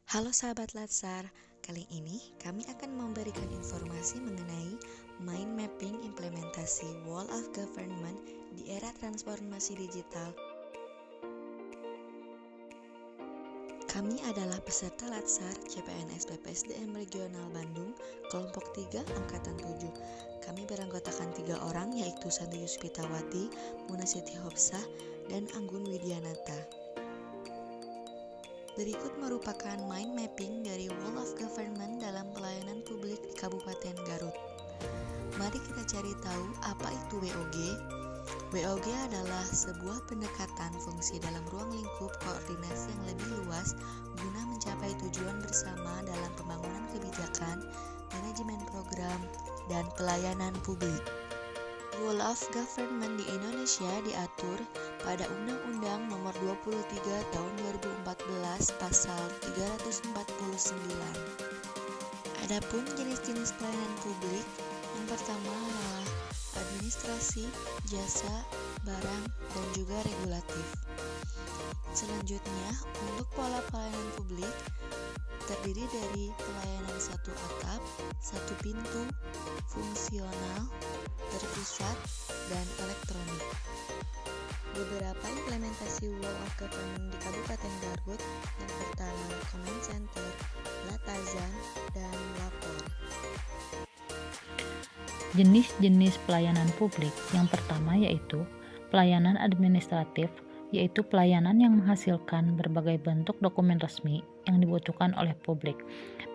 Halo sahabat Latsar, kali ini kami akan memberikan informasi mengenai mind mapping implementasi Wall of Government di era transformasi digital. Kami adalah peserta Latsar CPNS PPSDM Regional Bandung, kelompok 3 Angkatan 7. Kami beranggotakan 3 orang yaitu Santi Yuspitawati, Muna Siti Hofsah, dan Anggun Widianata. Berikut merupakan mind mapping dari Wall of Government dalam pelayanan publik di Kabupaten Garut. Mari kita cari tahu apa itu WOG. WOG adalah sebuah pendekatan fungsi dalam ruang lingkup koordinasi yang lebih luas guna mencapai tujuan bersama dalam pembangunan kebijakan, manajemen program, dan pelayanan publik. Wall of Government di Indonesia diatur pada Undang-Undang Nomor 23 Tahun 2014 Pasal 349. Adapun jenis-jenis pelayanan publik, yang pertama adalah administrasi, jasa, barang, dan juga regulatif. Selanjutnya, untuk pola pelayanan publik terdiri dari pelayanan satu atap, satu pintu, fungsional, terpusat, dan elektronik. Beberapa implementasi Wall of Government di Kabupaten Garut, yang pertama Command Center, Latazan, dan Lapor. Jenis-jenis pelayanan publik yang pertama yaitu pelayanan administratif, yaitu pelayanan yang menghasilkan berbagai bentuk dokumen resmi yang dibutuhkan oleh publik,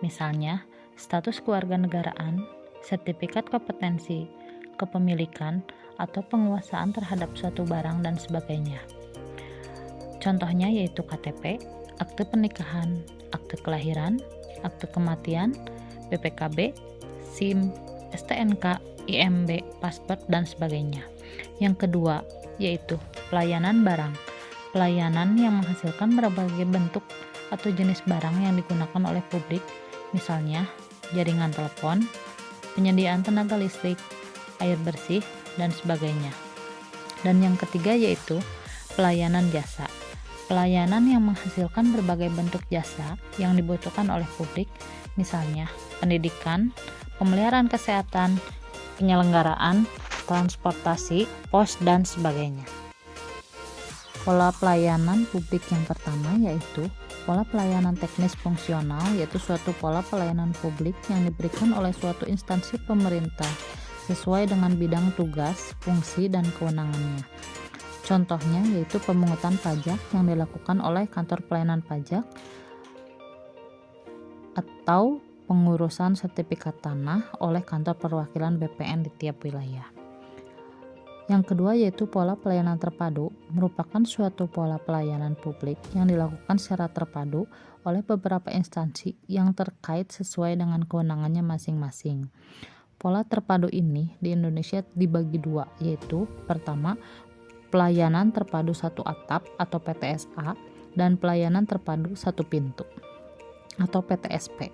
misalnya status kewarganegaraan, sertifikat kompetensi, kepemilikan, atau penguasaan terhadap suatu barang dan sebagainya. Contohnya yaitu KTP, akte pernikahan, akte kelahiran, akte kematian, BPKB, SIM, STNK, IMB, paspor, dan sebagainya. Yang kedua yaitu pelayanan barang, pelayanan yang menghasilkan berbagai bentuk atau jenis barang yang digunakan oleh publik, misalnya jaringan telepon, penyediaan tenaga listrik, air bersih, dan sebagainya. Dan yang ketiga yaitu pelayanan jasa, pelayanan yang menghasilkan berbagai bentuk jasa yang dibutuhkan oleh publik, misalnya pendidikan, pemeliharaan kesehatan, penyelenggaraan, transportasi, pos, dan sebagainya. Pola pelayanan publik yang pertama yaitu pola pelayanan teknis fungsional, yaitu suatu pola pelayanan publik yang diberikan oleh suatu instansi pemerintah sesuai dengan bidang tugas, fungsi, dan kewenangannya. Contohnya yaitu pemungutan pajak yang dilakukan oleh kantor pelayanan pajak atau pengurusan sertifikat tanah oleh kantor perwakilan BPN di tiap wilayah. Yang kedua yaitu pola pelayanan terpadu, merupakan suatu pola pelayanan publik yang dilakukan secara terpadu oleh beberapa instansi yang terkait sesuai dengan kewenangannya masing-masing. Pola terpadu ini di Indonesia dibagi dua, yaitu pertama pelayanan terpadu satu atap atau PTSA dan pelayanan terpadu satu pintu atau PTSP.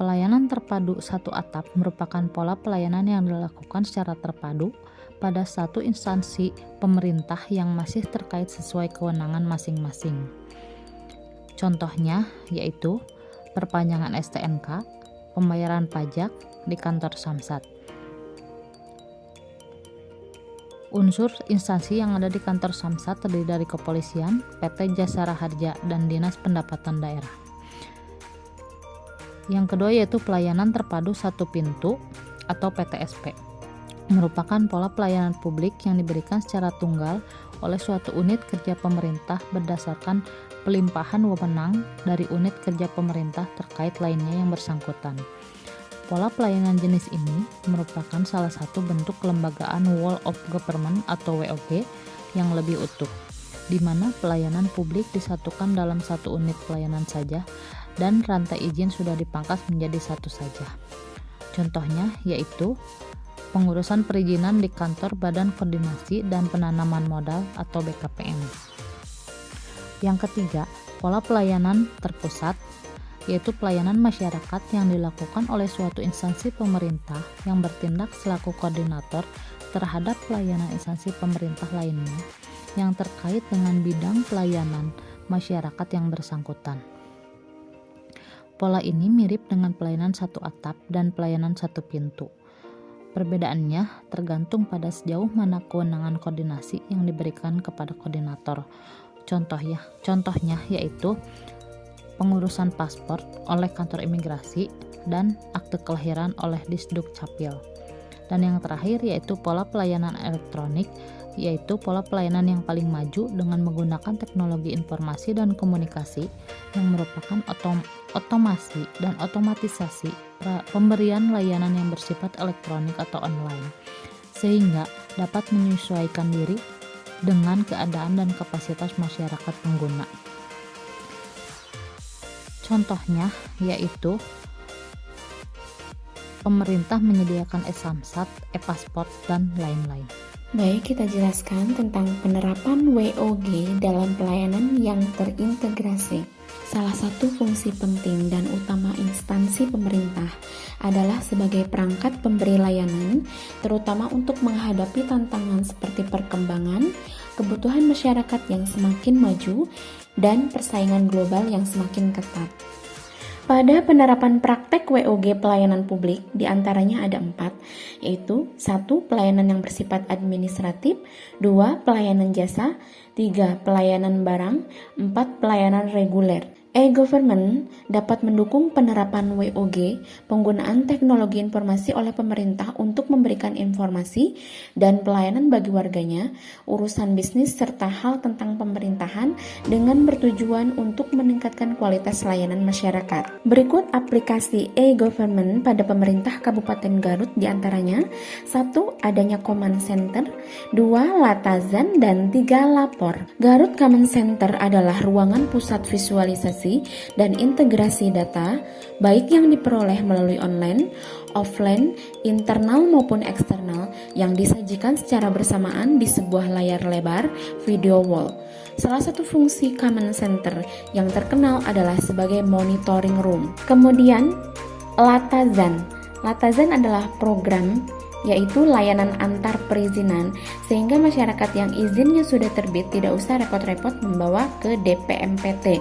Pelayanan terpadu satu atap merupakan pola pelayanan yang dilakukan secara terpadu pada satu instansi pemerintah yang masih terkait sesuai kewenangan masing-masing. Contohnya yaitu perpanjangan STNK, pembayaran pajak di kantor Samsat. Unsur instansi yang ada di kantor Samsat terdiri dari Kepolisian, PT Jasara Harja, dan Dinas Pendapatan Daerah. Yang kedua yaitu pelayanan terpadu satu pintu atau PTSP, merupakan pola pelayanan publik yang diberikan secara tunggal oleh suatu unit kerja pemerintah berdasarkan pelimpahan wewenang dari unit kerja pemerintah terkait lainnya yang bersangkutan. Pola pelayanan jenis ini merupakan salah satu bentuk kelembagaan Wall of Government atau WOG yang lebih utuh, di mana pelayanan publik disatukan dalam satu unit pelayanan saja dan rantai izin sudah dipangkas menjadi satu saja. Contohnya yaitu pengurusan perizinan di kantor Badan Koordinasi dan Penanaman Modal atau BKPM. Yang ketiga, pola pelayanan terpusat, yaitu pelayanan masyarakat yang dilakukan oleh suatu instansi pemerintah yang bertindak selaku koordinator terhadap pelayanan instansi pemerintah lainnya yang terkait dengan bidang pelayanan masyarakat yang bersangkutan. Pola ini mirip dengan pelayanan satu atap dan pelayanan satu pintu. Perbedaannya tergantung pada sejauh mana kewenangan koordinasi yang diberikan kepada koordinator. Contohnya yaitu pengurusan paspor oleh kantor imigrasi dan akte kelahiran oleh Disduk Capil. Dan yang terakhir yaitu pola pelayanan elektronik, yaitu pola pelayanan yang paling maju dengan menggunakan teknologi informasi dan komunikasi yang merupakan otomasi dan otomatisasi pemberian layanan yang bersifat elektronik atau online, sehingga dapat menyesuaikan diri dengan keadaan dan kapasitas masyarakat pengguna. Contohnya yaitu pemerintah menyediakan e-Samsat, e-Pasport, dan lain-lain. Baik, kita jelaskan tentang penerapan WOG dalam pelayanan yang terintegrasi. Salah satu fungsi penting dan utama instansi pemerintah adalah sebagai perangkat pemberi layanan, terutama untuk menghadapi tantangan seperti perkembangan, kebutuhan masyarakat yang semakin maju, dan persaingan global yang semakin ketat. Pada penerapan praktek WOG pelayanan publik, diantaranya ada 4, yaitu 1. Pelayanan yang bersifat administratif, 2. Pelayanan jasa, 3. Pelayanan barang, 4. Pelayanan reguler. E-government dapat mendukung penerapan WOG, penggunaan teknologi informasi oleh pemerintah untuk memberikan informasi dan pelayanan bagi warganya, urusan bisnis serta hal tentang pemerintahan dengan bertujuan untuk meningkatkan kualitas layanan masyarakat. Berikut aplikasi e-government pada pemerintah Kabupaten Garut diantaranya 1. Adanya Command Center, 2. Latazan, dan 3. Lapor. Garut Command Center adalah ruangan pusat visualisasi dan integrasi data, baik yang diperoleh melalui online, offline, internal maupun eksternal, yang disajikan secara bersamaan di sebuah layar lebar video wall. Salah satu fungsi Command Center yang terkenal adalah sebagai monitoring room. Kemudian, Latazan. Latazan adalah program, yaitu layanan antar perizinan, sehingga masyarakat yang izinnya sudah terbit tidak usah repot-repot membawa ke DPMPT.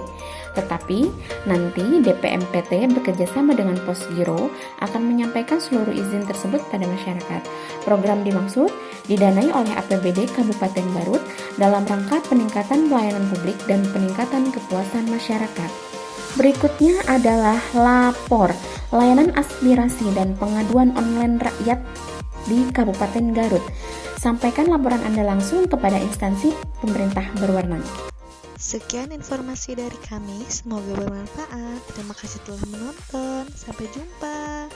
Tetapi nanti DPMPT bekerjasama dengan Posgiro akan menyampaikan seluruh izin tersebut pada masyarakat. Program dimaksud didanai oleh APBD Kabupaten Garut dalam rangka peningkatan pelayanan publik dan peningkatan kepuasan masyarakat. Berikutnya adalah Lapor, layanan aspirasi dan pengaduan online rakyat di Kabupaten Garut. Sampaikan laporan Anda langsung kepada instansi pemerintah berwenang. Sekian informasi dari kami, semoga bermanfaat. Terima kasih telah menonton. Sampai jumpa.